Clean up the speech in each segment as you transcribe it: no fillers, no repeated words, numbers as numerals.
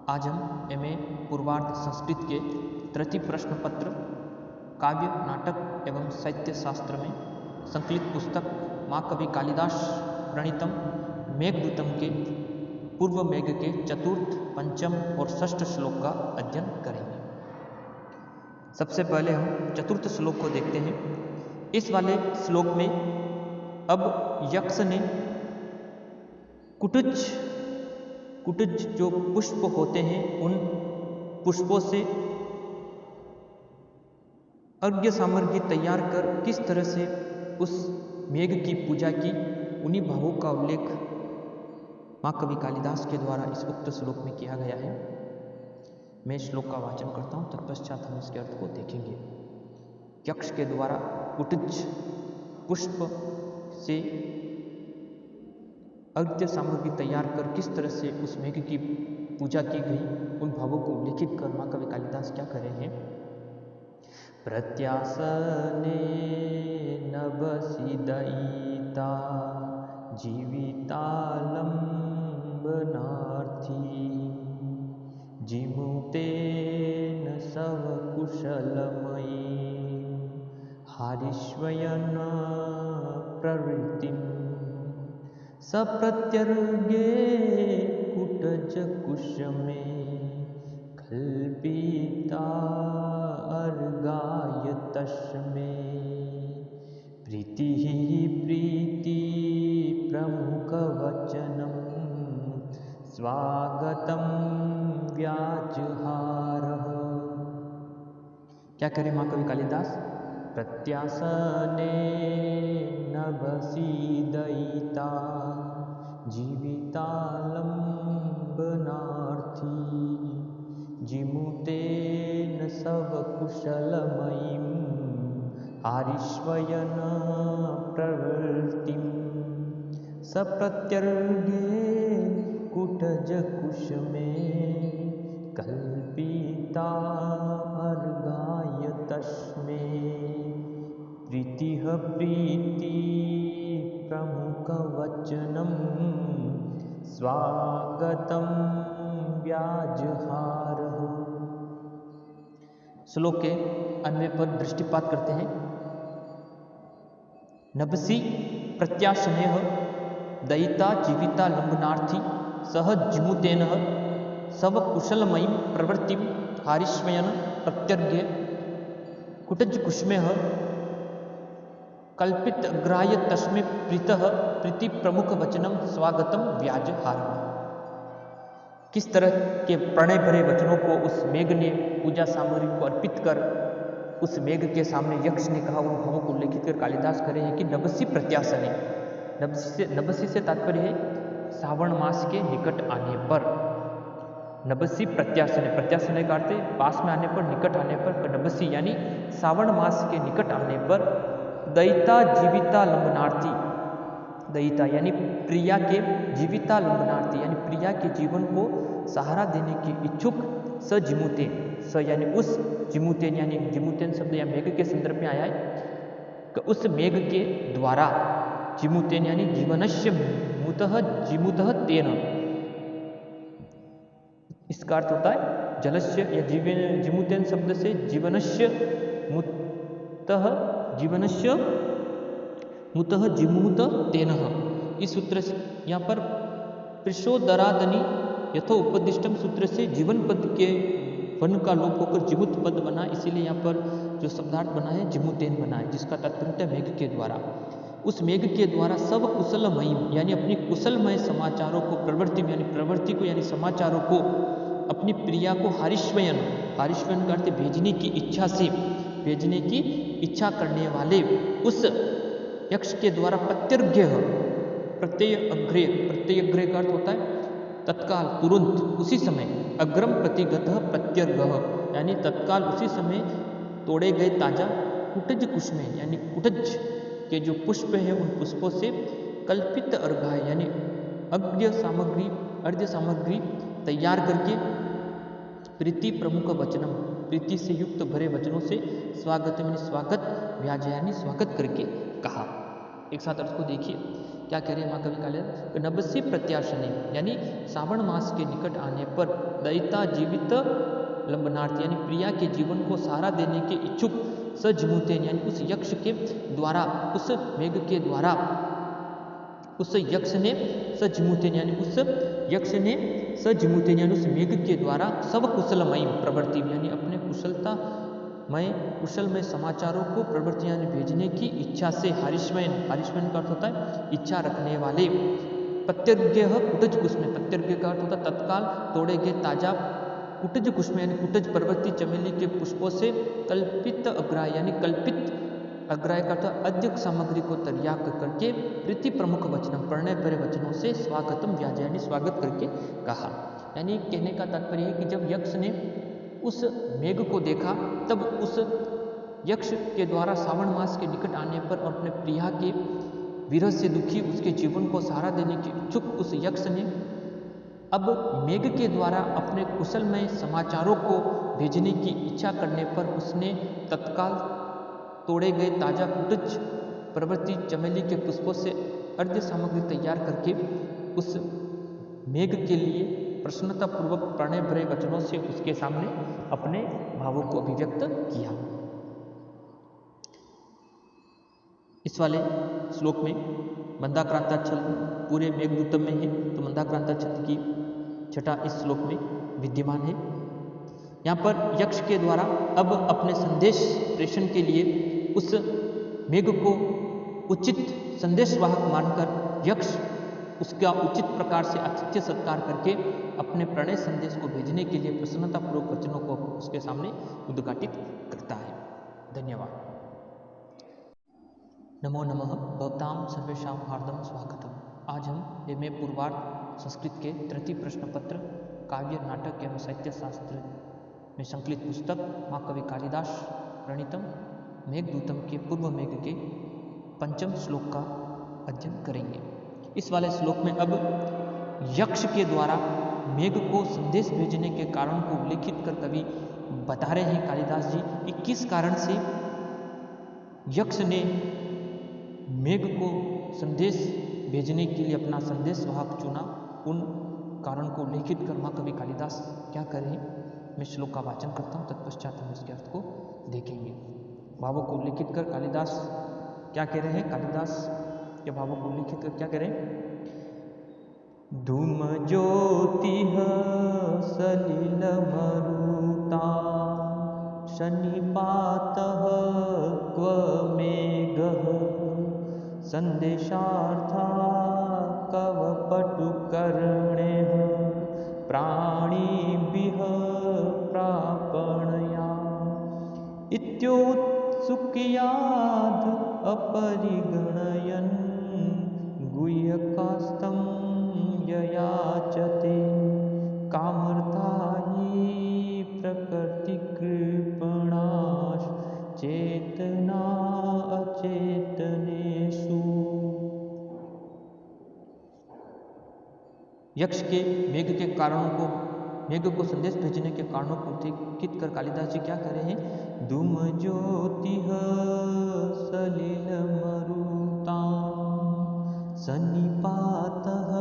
आज हम एमए पूर्वार्ध संस्कृत के तृतीय प्रश्न पत्र काव्य नाटक एवं साहित्य शास्त्र में संकलित पुस्तक महाकवि कालिदास प्रणीतम मेघदूतम के पूर्व मेघ के चतुर्थ, पंचम और षष्ठ श्लोक का अध्ययन करेंगे। सबसे पहले हम चतुर्थ श्लोक को देखते हैं। इस वाले श्लोक में अब यक्ष ने कुटज जो पुष्प होते हैं उन पुष्पों से अर्घ्य सामग्री तैयार कर किस तरह से उस मेघ की पूजा की, उन्हीं भावों का उल्लेख महाकवि कालिदास के द्वारा इस उक्त श्लोक में किया गया है। मैं श्लोक का वाचन करता हूँ, तत्पश्चात हम इसके अर्थ को देखेंगे। यक्ष के द्वारा कुटज पुष्प से अर्घ्य सामग्री तैयार कर किस तरह से उस मेघ की पूजा की गई, उन भावों को उल्लेखित कर महाकवि कालिदास क्या कर रहे हैं। प्रत्यासने नभसीदयिता जीवितालम्बनार्थी जिमुतेन सवकुशलमयी हारिष्वयन् प्रवृत्तिम् सप्रत्यर्घ्ये कुटजकुसुमे कल्पिता अर्घाय तस्मै प्रीतिः प्रीति प्रमुखवचनं स्वागतं व्याजहारः। क्या करे महाकवि कालिदास। प्रत्यासने नभसीदयिता जीवितालम्बनार्थी जिमुतेन सवकुशलमयीं हारिष्वयन् प्रवृत्तिं सप्रत्यर्घ्ये कुटजकुसुमे कल्पिता अर्घाय तस्मै प्रीतिः प्रीति प्रमुखवचनं स्वागतं व्याजहारः। श्लोक के अन्वय पर दृष्टिपात करते हैं। नभसि प्रत्याशनेह दयिता जीविता लंबनार्थी सह जिमुतेन सव कुशलमयीं प्रवृत्तिं हारिष्वयन् प्रत्यर्घ्ये कुटज कुसुमे कल्पित ग्राह्य तस्मै प्रीतः प्रीति प्रमुख वचनम स्वागतम व्याजहारः। किस तरह के प्रणय भरे वचनों को उस मेघ ने पूजा सामग्री को अर्पित कर उस मेघ के सामने यक्ष ने कहा, उन भावों को उल्लेखित कर कालिदास करे हैं कि नभसी प्रत्याशने, नभसी से तात्पर्य है श्रावण मास के निकट आने पर। नभसी प्रत्याशने, प्रत्याशने का अर्थ पास में आने पर, निकट आने पर। नभसी यानी श्रावण मास के निकट आने पर दयिता जीविता लंबनार्थी, दयिता यानी प्रिया के, जीविता लंबनार्थी यानी प्रिया के जीवन को सहारा देने के इच्छुक, स जिमुतेन, स यानी उस जिमुतेन, यानी जिमुतेन शब्द या मेघ के संदर्भ में आया है कि उस मेघ के द्वारा, जिमुतेन यानी जीवनस्य मुतः जिमुतः तेन, इसका अर्थ होता है जलस्य या जीवन, जिमुतेन शब्द से जीवनस्य मुतः, जीवनस्य मुतः जिमुत तेन, इस सूत्र से यहाँ पर पृषोदरादनि यथो उपदिष्टम सूत्र से जीवन पद के वन का लोप होकर जिमुत पद बना, इसीलिए यहाँ पर जो शब्दार्थ बना है जिमुतेन बना है, जिसका तात्पर्य मेघ के द्वारा। उस मेघ के द्वारा सब कुशलमयी यानी अपनी कुशलमय समाचारों को, प्रवृत्ति यानी प्रवृत्ति को यानी समाचारों को अपनी प्रिया को हारिष्वयन, हारिष्वयन का अर्थ भेजने की इच्छा से, भेजने की इच्छा करने वाले उस यक्ष के द्वारा प्रत्यर्घ्य, प्रत्यय अग्रे, प्रत्यय अग्रे का अर्थ होता है तत्काल, तुरंत, उसी समय, अग्रम प्रतिगतः प्रत्यर्घः यानी तत्काल उसी समय तोड़े गए ताजा कुटज कुसुमे यानी कुटज के जो पुष्प है उन पुष्पों से कल्पित अर्घाय यानी अर्घ्य सामग्री तैयार करके प्रीति प्रमुख वचनम, प्रीति से युक्त भरे वचनों से स्वागत यानी स्वागत, व्याज यानी स्वागत करके कहा। एक साथ अर्थ को देखिए। क्या कह रहे हैं महाकवि कालिदास? नभस्य प्रत्याशने, यानी श्रावण मास के निकट आने पर दयिता जीवित लंबनार्थ, यानी प्रिया के जीवन को सहारा देने के इच्छुक सजमुतेन, यानी उस यक्ष के द्वारा, उस मेघ के द्वारा, उस यक्ष ने सजमुतेन, यानी उस यक्ष ने सजमुतेन, यानी उस मेघ के द्वारा सब कुशलमयी प्रवृत्ति, यानी अपने कुशलमय समाचारों को प्रवृत्ति यानी भेजने की इच्छा से हारिश्मयन, हारिश्मयन का अर्थ होता है इच्छा रखने वाले, प्रत्यर्घ्य कुटज कुसुमे, प्रत्यर्घ्य का अर्थ होता है तत्काल तोड़े गए ताजा कुटज कुसुमे, यानी कुटज प्रवृत्ति चमेली के पुष्पों से कल्पित अग्राय, यानी कल्पित अग्राय का अर्थ अद्यक सामग्री को तैयार करके प्रीति प्रमुख वचनम, प्रणय भरे वचनों से स्वागतम व्याज, यानी स्वागत करके कहा। यानी कहने का तात्पर्य है कि जब यक्ष ने उस मेघ को देखा, तब उस यक्ष के द्वारा श्रावण मास के निकट आने पर और अपने प्रिया के विरह से दुखी उसके जीवन को सहारा देने के इच्छुक उस यक्ष ने अब मेघ के द्वारा अपने कुशलमय समाचारों को भेजने की इच्छा करने पर उसने तत्काल तोड़े गए ताजा कुटज प्रवृत्ति चमेली के पुष्पों से अर्घ्य सामग्री तैयार करके उस मेघ के लिए प्रसन्नतापूर्वक प्रणय भरे वचनों से उसके सामने अपने भावों को अभिव्यक्त किया। इस वाले श्लोक में मंदाक्रांताच्छल पूरे मेघदूतम में है, तो मंदाक्रांताच्छल की छठा इस श्लोक में विद्यमान है। यहाँ पर यक्ष के द्वारा अब अपने संदेश प्रेषण के लिए उस मेघ को उचित संदेशवाहक मानकर यक्ष उसका उचित प्रकार से आतिथ्य सत्कार करके अपने प्रणय संदेश को भेजने के लिए प्रसन्नतापूर्वक वचनों को उसके सामने उद्घाटित करता है। धन्यवाद। नमो नमः भवतां सर्वेषां हार्दं स्वागतम। आज हम एमए पूर्वार्ध संस्कृत के तृतीय प्रश्न पत्र काव्य नाटक एवं साहित्य शास्त्र में संकलित पुस्तक महाकवि कालिदास प्रणीतम मेघदूतम के पूर्व मेघ के पंचम श्लोक का अध्ययन करेंगे। इस वाले श्लोक में अब यक्ष के द्वारा मेघ को संदेश भेजने के कारण को उल्लेखित कर कवि बता रहे हैं कालिदास जी कि किस कारण से यक्ष ने मेघ को संदेश भेजने के लिए अपना संदेशवाहक चुना। उन कारण को उल्लेखित कर महाकवि कालिदास क्या कर रहे हैं, मैं श्लोक का वाचन करता हूँ, तत्पश्चात हम इसके अर्थ को देखेंगे। भावों को उल्लेखित कर कालिदास क्या कह रहे हैं? कालिदास के भावों को उल्लेखित कर क्या कह रहे हैं? धूम ज्योतिः सलिल मरुता शनिपातः क्व मेघः संदेशार्था कव पटुकर्णेः प्राणिभिः प्रापणया इत्योत्सुक्याद् अपरिगणयन् गुह्यकास्तं ययाचते कामर्था हि प्रकृतिकृपणाश् चेतना अचेतनेषु। यक्ष के मेघ के कारणों को, मेघ को संदेश भेजने के कारणों को उल्लेखित कर कालिदास जी क्या कर रहे हैं? धूम ज्योतिः सलिल मरुता सन्निपातः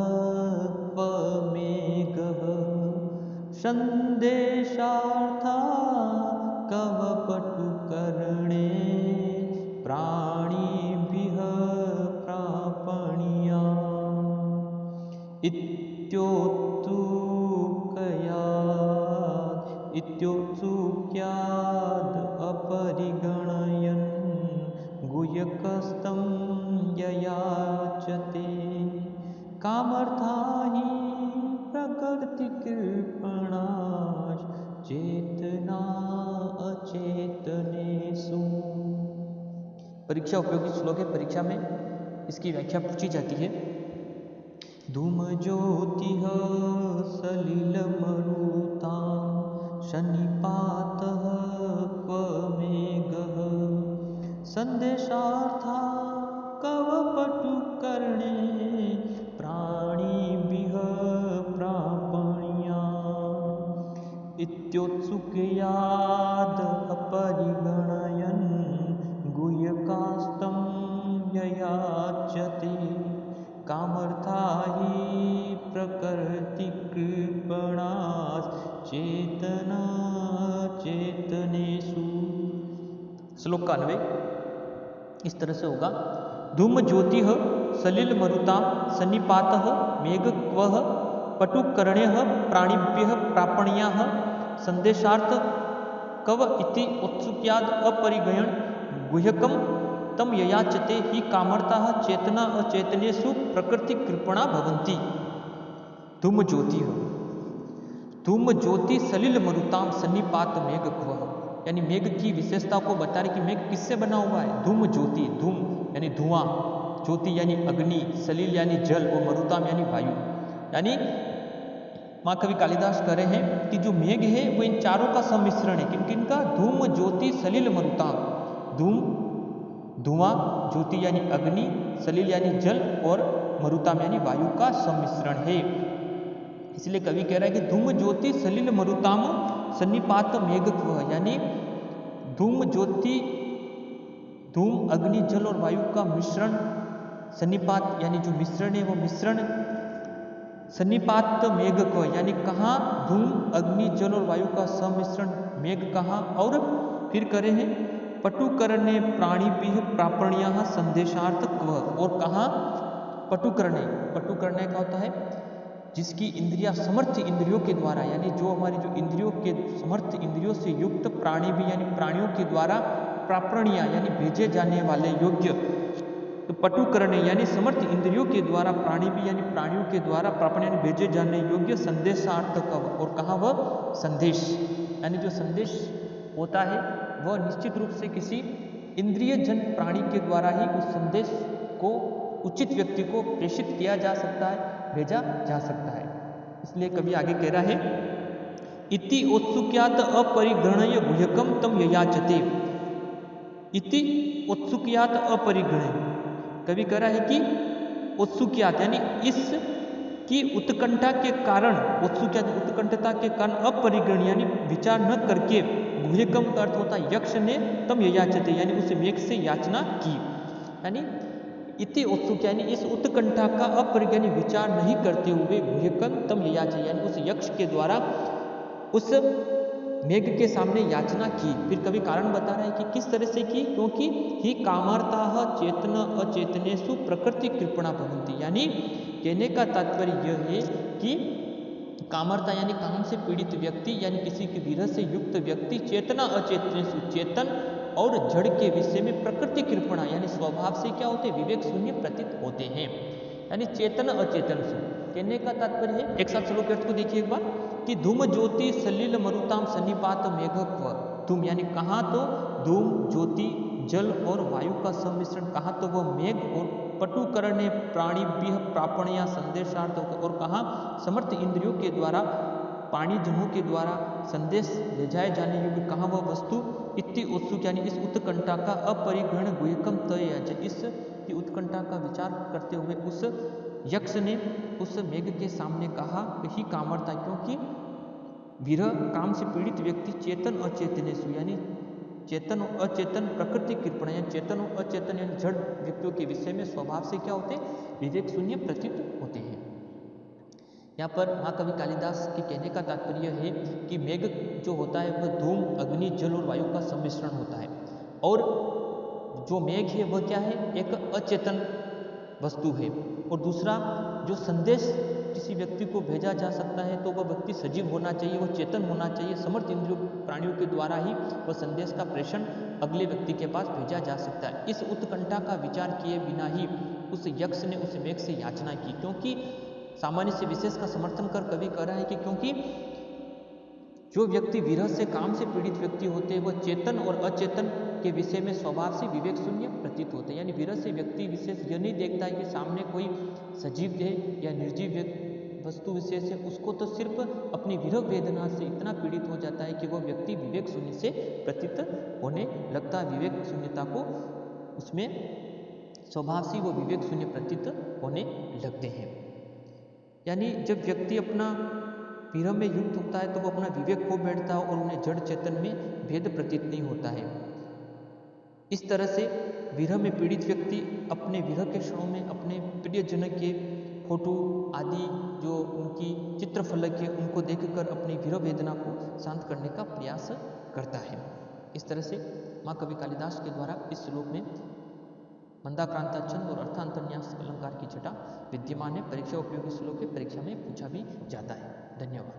क्व मेघः संदेशार्था कव पटुकर्णे प्राणिभिः प्रापणीया इत्योत्सुक्याद् अपरिगणयन् गुह्यकस्तं ययाचते कामर्था हि प्रकृतिकृपणाश् चेतना अचेतनेषु। परीक्षा उपयोगी श्लोक है, परीक्षा में इसकी व्याख्या पूछी जाती है। धूम ज्योतिः सलिल मरुता शनिपातः क्व मेघः संदेशार्था कव पटुकर्णे प्राणिभिः प्रापणीया इत्योत्सुक्याद् अपरिगणयन् गुह्यकास्तं ययाचते कामर्था ही प्रकृति कृपणास चेतना चेतनेषु। श्लोक का अन्वय इस तरह से होगा। धूम ज्योति सलिल मरुता सन्निपात मेघक्व पटुकर्ण्य प्राणिभ्य प्रापणीया संदेशार्थ कव इति उत्सुक्याद अपरिगयण गुह्यकम तम ययाचते ही कामर्ता चेतना अचेतनेषु प्रकृति कृपणा भवन्ति। धूम ज्योति धूम ज्योति सलिल मरुताम सन्निपात मेघक्व, यानी मेघ की विशेषता को बता रहे कि मेघ किससे बना हुआ है। धूम ज्योति, धूम यानी धुआं, ज्योति यानी अग्नि, सलिल यानी जल और मरुताम यानी वायु। यानी माँ कवि कालिदास कह रहे हैं कि जो मेघ है वो इन चारों का सम्मिश्रण है। किन किन का? धूम ज्योति सलिल मरुताम। धूम धुआं, ज्योति यानी अग्नि, सलिल यानी जल और मरुताम यानी वायु का सम्मिश्रण है। इसलिए कवि कह रहा है कि धूम ज्योति सलिल मरुताम सन्निपात मेघक्व, यानी धूम ज्योति, धूम अग्नि जल और वायु का मिश्रण, सन्निपात यानी जो मिश्रण है वो मिश्रण, सन्निपात मेघक्व यानी कहाँ? धूम अग्नि जल और वायु का सम्मिश्रण मेघ कहाँ? और फिर करे हैं पटुकर्ण्य प्राणिभ्यः प्रापणीयः संदेशार्थ क्व, और कहाँ? पटुकर्ण्य। पटुकर्ण्य का होता है जिसकी इंद्रियां समर्थ इंद्रियों के द्वारा, यानी जो हमारी जो इंद्रियों के समर्थ इंद्रियों से युक्त प्राणी भी, यानी प्राणियों के द्वारा प्रापणीय यानी भेजे जाने वाले योग्य। तो पटुकर्ण्य यानी समर्थ इंद्रियों के द्वारा, प्राणी भी यानी प्राणियों के द्वारा प्रापण यानी भेजे जाने योग्य संदेशार्थ कव, और कहाँ? वह संदेश, यानी जो संदेश होता है वह निश्चित रूप से किसी इंद्रिय जन प्राणी के द्वारा ही उस संदेश को उचित व्यक्ति को प्रेषित किया जा सकता है, भेजा जा सकता है। इसलिए कवि आगे कह रहा है इति उत्सुक्यात अपरिगणय गुह्यकम तम ययाचते। इति उत्सुक्यात अपरिगणय, कवि कह रहा है कि उत्सुक्यात यानी इस की उत्कंठा के कारण, उत्सुक्यात उत्कंठता के कारण, अपरिगणय यानी विचार न करके, गुह्यकम का अर्थ होता है यक्ष ने तम ययाचते यानी उस मेघ से याचना की। यानी इति उत्सुक यानी इस उत्कंठा का अपरिगणय विचार नहीं करते हुए गुह्यकम तम ययाचे यानी उस यक्ष के द्वारा उस मेघ के सामने याचना की। फिर कवि कारण बता रहा है कि किस तरह से की, क्योंकि ही कामार्ता चेतन अचेतनेषु प्रकृति कृपणा भवन्ति, यानी कहने का तात्पर्य यह है कि कामर्ता यानी काम से पीड़ित व्यक्ति, यानी किसी के विरह से युक्त व्यक्ति, चेतना अचेतनेषु चेतन और जड़ के विषय में प्रकृति कृपणा यानी स्वभाव से क्या होते? विवेक शून्य प्रतीत होते हैं। यानी चेतन अचेतन से कहने का तात्पर्य है, एक साथ श्लोक अर्थ को देखिए एक बार, कि धूम ज्योति सलिल मरुताम सन्निपात मेघक्व। धूम यानी कहाँ? तो धूम ज्योति जल और वायु का सम्मिश्रण, कहाँ? तो वह मेघ, और पटुकर्ण्य प्राणिभ्यः प्रापणीय संदेशार्थ, और कहाँ? समर्थ इंद्रियों के द्वारा, प्राणी जनों के द्वारा संदेश ले जाए जाने योग्य, कहाँ? वह वस्तु। इति उत्सुक यानी इस उत्कंठा का अपरिग्रहण गुह्यकम तय, इस की उत्कंठा का विचार करते हुए उस यक्ष ने उस मेघ के सामने कहा ही कामर्ता, क्योंकि विरह काम से पीड़ित व्यक्ति चेतन अचेतनेषु यानी चेतन और अचेतन प्रकृति कृपणा यानी चेतन और अचेतन यानी जड़ व्यक्तियों के विषय में स्वभाव से क्या होते? विवेक शून्य प्रतीत होते हैं। यहाँ पर महाकवि कालिदास के कहने का तात्पर्य है कि मेघ जो होता है वह धूम अग्नि जल और वायु का सम्मिश्रण होता है, और जो मेघ है वह क्या है? एक अचेतन वस्तु है। और दूसरा, जो संदेश किसी व्यक्ति को भेजा जा सकता है तो वह व्यक्ति सजीव होना चाहिए, वह चेतन होना चाहिए, समर्थ इंद्रियों प्राणियों के द्वारा ही वह संदेश का प्रेषण अगले व्यक्ति के पास भेजा जा सकता है। इस उत्कंठा का विचार किए बिना ही उस यक्ष ने उस मेघ से याचना की, क्योंकि सामान्य से विशेष का समर्थन कर कवि कह रहा है कि क्योंकि जो व्यक्ति विरह से काम से पीड़ित व्यक्ति होते हैं वह चेतन और अचेतन के विषय में स्वभाव से विवेक शून्य प्रतीत होते हैं। यानी विरह से व्यक्ति विशेष यह नहीं देखता है कि सामने कोई सजीव है या निर्जीव वस्तु विशेष है, उसको तो सिर्फ अपनी विरह वेदना से इतना पीड़ित हो जाता है कि वह व्यक्ति विवेक शून्य से प्रतीत होने लगता है। विवेक शून्यता को उसमें स्वभाव से वो विवेक शून्य प्रतीत होने लगते हैं। यानी जब व्यक्ति अपना विरह में युक्त होता है तो वो अपना विवेक खो बैठता है और उन्हें जड़ चेतन में भेद प्रतीत नहीं होता है। इस तरह से विरह में पीड़ित व्यक्ति अपने विरह के क्षणों में अपने प्रियजन के फोटो आदि जो उनकी चित्रफलक है उनको देखकर अपनी विरह वेदना को शांत करने का प्रयास करता है। इस तरह से माँ कवि कालिदास के द्वारा इस श्लोक में मंदाक्रांता छंद और अर्थांतरन्यास अलंकार की छटा विद्यमान है। परीक्षा उपयोगी श्लोक है, परीक्षा में पूछा भी जाता है। धन्यवाद।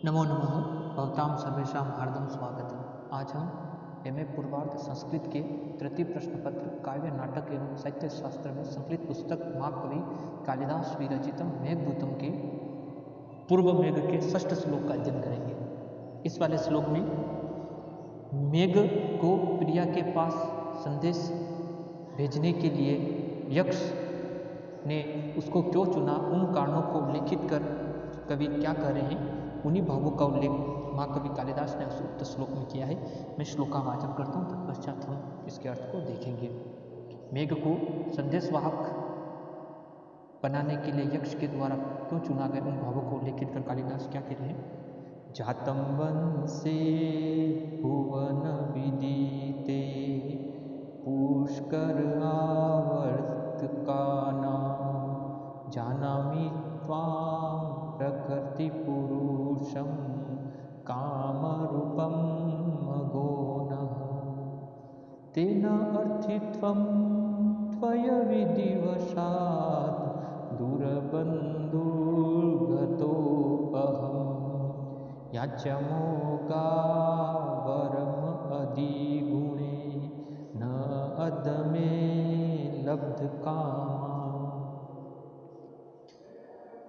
नमो नमः भवतां सर्वेषां हार्दं स्वागतम्। आज हम एमए पूर्वार्ध संस्कृत के तृतीय प्रश्न पत्र काव्य नाटक एवं साहित्य शास्त्र में संकलित पुस्तक महाकवि कालिदास विरचितम मेघदूतम के पूर्व मेघ के षष्ठ श्लोक का अध्ययन करेंगे। इस वाले श्लोक में मेघ को प्रिया के पास संदेश भेजने के लिए यक्ष ने उसको क्यों चुना, उन कारणों को उल्लेखित कर कवि क्या कह रहे हैं, उन्हीं भावों का उल्लेख महाकवि कालिदास ने उस उक्त श्लोक में किया है। मैं श्लोक का वाचन करता हूँ, तत्पश्चात हम इसके अर्थ को देखेंगे। मेघ को संदेशवाहक बनाने के लिए यक्ष के द्वारा क्यों चुना गया, उन भावों को उल्लेखित कर कालिदास क्या कह रहे हैं। जातम वंशे भुवन विदिते पुष्कर आवर्तकानां जानामि त्वां प्रकृति पुरुषं कामरूपं मघोनः तेन अर्थित्वं त्वया विधिवशात् दूरबन्धुर्गतोऽहं याच्यमोगावरम् अधिगुणे न अदमे लब्धकामा।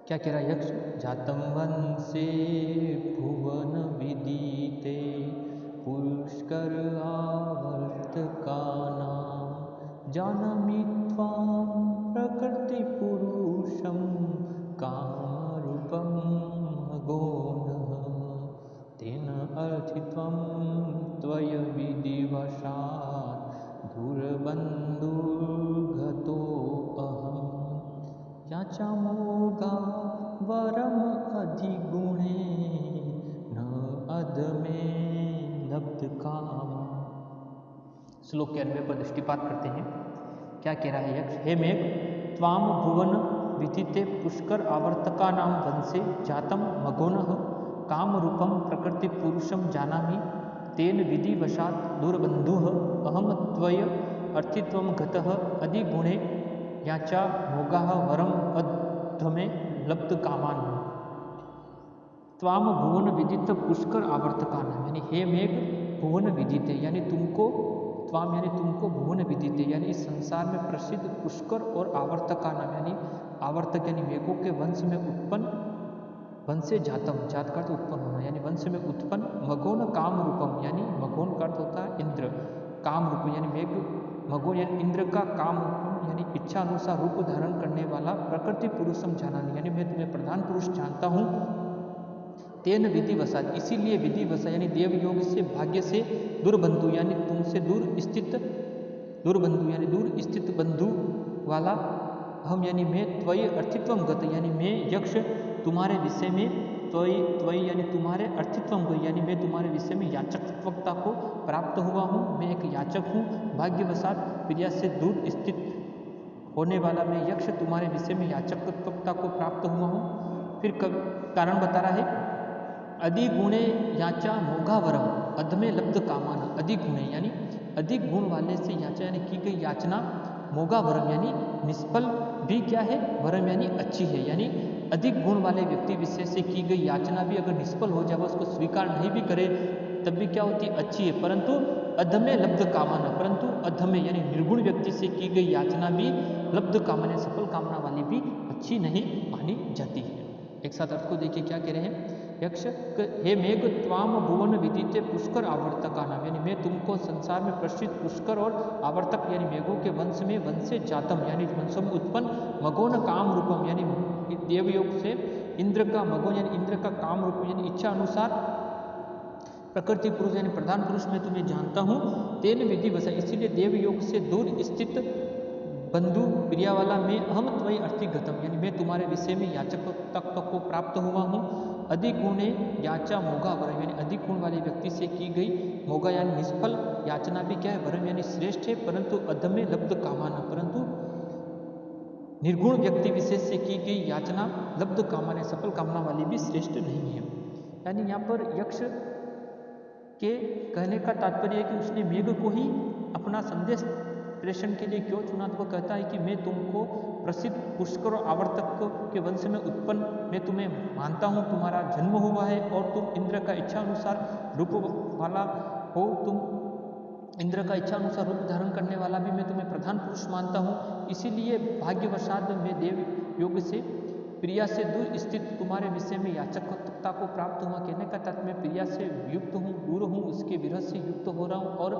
क्या कह रहा है यक्ष। जातम वंशे भुवन विदिते पुष्कर आवर्तकानां जानामि त्वां प्रकृति पुरुषं कामरूपं मघोनः तेन अर्थित्वं त्वया विधिवशात् दूरबन्धुर्गतोऽहं याचामोगा वरम अधिगुणे न अदमे लब्धकामा। श्लोक के अन्वय पर दृष्टिपात करते हैं। क्या कह रहा है यक्ष। हे मेघ, त्वाम भुवन विदिते पुष्कर आवर्तकानां वंशे जातम मघोनः काम रूपम प्रकृति पुरुषम जानामि तेन विधिवशात् दूरबन्धुः अहम त्वया अर्थित्वं गतः अधिगुणे याचा मोगाः वरम अधमे लब्ध कामान। त्वाम भुवन विदित पुष्कर आवर्तकानां, यानी हे मेघ भुवन विदिते, यानी तुमको, त्वाम यानी तुमको, भुवन विदिते यानी इस संसार में प्रसिद्ध पुष्कर और आवर्तकानां यानी आवर्तक यानी मेघों के वंश में उत्पन्न, वंशे जातम, जात का अर्थ उत्पन्न होना, यानी वंश में उत्पन्न, मघोन काम रूपम यानी मघोन का अर्थ होता है इंद्र, काम रूप यानी मेघ, मघोन यानी इंद्र का काम रूपम यानी इच्छा अनुसार रूप धारण करने वाला, प्रकृति पुरुषम जानामि यानी मैं तुम्हें प्रधान पुरुष जानता हूँ, तेन विधि वसा इसीलिए विधि वसा यानी देव योग से भाग्य से, दुर्बंधु यानी तुमसे दूर स्थित, दुर्बंधु यानी दूर स्थित बंधु वाला, हम यानी मैं, त्वयि अर्थित्वम गत यानी मैं यक्ष तुम्हारे विषय में, त्वयि यानी तुम्हारे अर्थित्वम गत यानी मैं तुम्हारे विषय में याचकत्वता को प्राप्त हुआ हूँ, मैं एक याचक हूँ, भाग्यवशात प्रिया से दूर स्थित होने वाला मैं यक्ष तुम्हारे विषय में याचकत्वता को प्राप्त हुआ हूँ। फिर कारण बता रहा है, अधिगुणे याचा मोघावरम अधमे लब्ध कामाना, अधिक गुणे यानी अधिक गुण वाले से याचा यानी की गई याचना, मोघावरम यानी निष्फल भी क्या है, वरम यानी अच्छी है, यानी अधिक गुण वाले व्यक्ति विशेष से की गई याचना भी अगर निष्फल हो जाए, उसको स्वीकार नहीं भी करे तब भी क्या होती है, अच्छी है, परंतु अधमे लब्ध कामना, परंतु अधमे यानी निर्गुण व्यक्ति से की गई याचना भी लब्ध कामना सफल कामना वाली भी अच्छी नहीं मानी जाती है। एक साथ अर्थ को देखिए क्या कह रहे हैं यक्ष। हे मेघ, त्वाम भुवन विदिते पुष्कर आवर्तका नाम, यानी मैं तुमको संसार में प्रसिद्ध पुष्कर और आवर्तक यानी मेघों के वंश में, वंशे जातम यानी वंशों में उत्पन्न, मघोन काम रूपम यानी देवयोग से इंद्र का, मघोन यानी इंद्र का काम रूप यानी इच्छा अनुसार, प्रकृति पुरुष यानी प्रधान पुरुष में तुम्हें जानता हूँ, तेन विधि वसा इसीलिए देव योग से दूर स्थित बंधु प्रिया वाला मैं, अहम त्वयि अर्थिगतम यानी मैं तुम्हारे विषय में याचक तक को प्राप्त हुआ हूँ, अधिक गुणे याचा मोगा वरम, यानी अधिक गुण वाले व्यक्ति से की गई मोगा यानी निष्फल याचना भी क्या है, वरम यानी श्रेष्ठ है, परंतु अधमे लब्ध कामाना, परंतु निर्गुण व्यक्ति विशेष से की गई याचना लब्ध कामना सफल कामना वाली भी श्रेष्ठ नहीं है। यानी यहाँ पर यक्ष के कहने का तात्पर्य है कि उसने मेघ को ही अपना संदेश प्रेषण के लिए क्यों चुना, तो वह कहता है कि मैं तुमको प्रसिद्ध पुष्कर और आवर्तक के वंश में उत्पन्न, मैं तुम्हें मानता हूँ, तुम्हारा जन्म हुआ है और तुम इंद्र का इच्छा अनुसार रूप वाला हो, तुम इंद्र का इच्छा अनुसार रूप धारण करने वाला भी मैं तुम्हें प्रधान पुरुष मानता हूँ, इसीलिए भाग्यवशात मैं देव योग से प्रिया से दूर स्थित तुम्हारे विषय में याचकता को प्राप्त हुआ। कहने का तात्पर्य मैं प्रिया से युक्त हूँ, दूर हूँ, उसके विरह से युक्त हो रहा हूँ और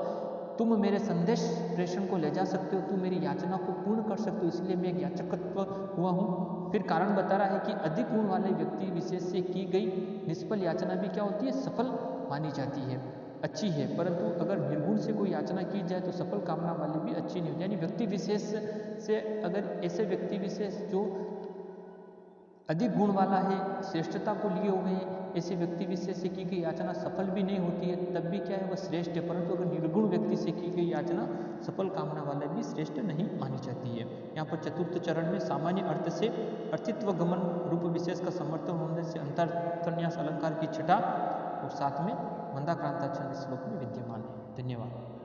तुम मेरे संदेश प्रेषण को ले जा सकते हो, तुम मेरी याचना को पूर्ण कर सकते हो, इसलिए मैं एक याचकत्व हुआ हूँ। फिर कारण बता रहा है कि अधिक गुण वाले व्यक्ति विशेष से की गई निष्फल याचना भी क्या होती है, सफल मानी जाती है, अच्छी है, परंतु अगर निर्गुण से कोई याचना की जाए तो सफल कामना वाली भी अच्छी नहीं होती। यानी व्यक्ति विशेष से अगर ऐसे व्यक्ति विशेष जो अधिक गुण वाला है, श्रेष्ठता को लिए हुए हैं, ऐसे व्यक्ति विशेष से की गई याचना सफल भी नहीं होती है, तब भी क्या है, वह श्रेष्ठ है, परंतु अगर निर्गुण व्यक्ति से की गई याचना सफल कामना वाला भी श्रेष्ठ नहीं मानी जाती है। यहाँ पर चतुर्थ चरण में सामान्य अर्थ से अर्थित्व गमन रूप विशेष का समर्थन होने से अंतर्न्यास अलंकार की छठा और साथ में मंदाक्रांताक्षर इस श्लोक में विद्यमान है। धन्यवाद।